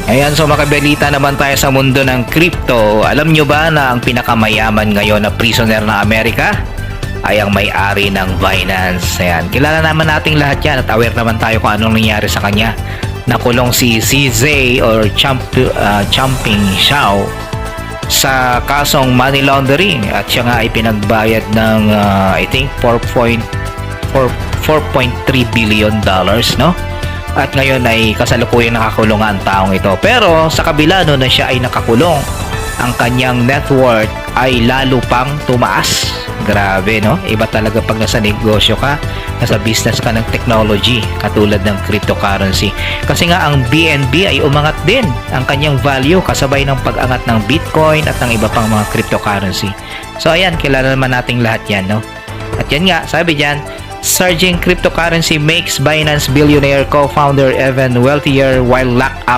Ayan, so makabalita naman tayo sa mundo ng crypto. Alam nyo ba na ang pinakamayaman ngayon na prisoner ng Amerika ay ang may-ari ng Binance? Ayan, kilala naman nating lahat yan at aware naman tayo kung anong nangyari sa kanya. Nakulong si CZ or Champing Xiao sa kasong money laundering at siya nga ay pinagbayad ng I think 4.3 billion dollars, no? At ngayon ay kasalukuyan nakakulong ang taong ito. Pero sa kabila no na siya ay nakakulong, ang kanyang net worth ay lalo pang tumaas. Grabe, no? Iba talaga pag nasa negosyo ka, nasa business ka ng technology, katulad ng cryptocurrency. Kasi nga ang BNB ay umangat din ang kanyang value kasabay ng pag-angat ng Bitcoin at ng iba pang mga cryptocurrency. So ayan, kilala naman nating lahat yan, no? At yan nga, sabi dyan, surging cryptocurrency makes Binance billionaire co-founder even wealthier while locked up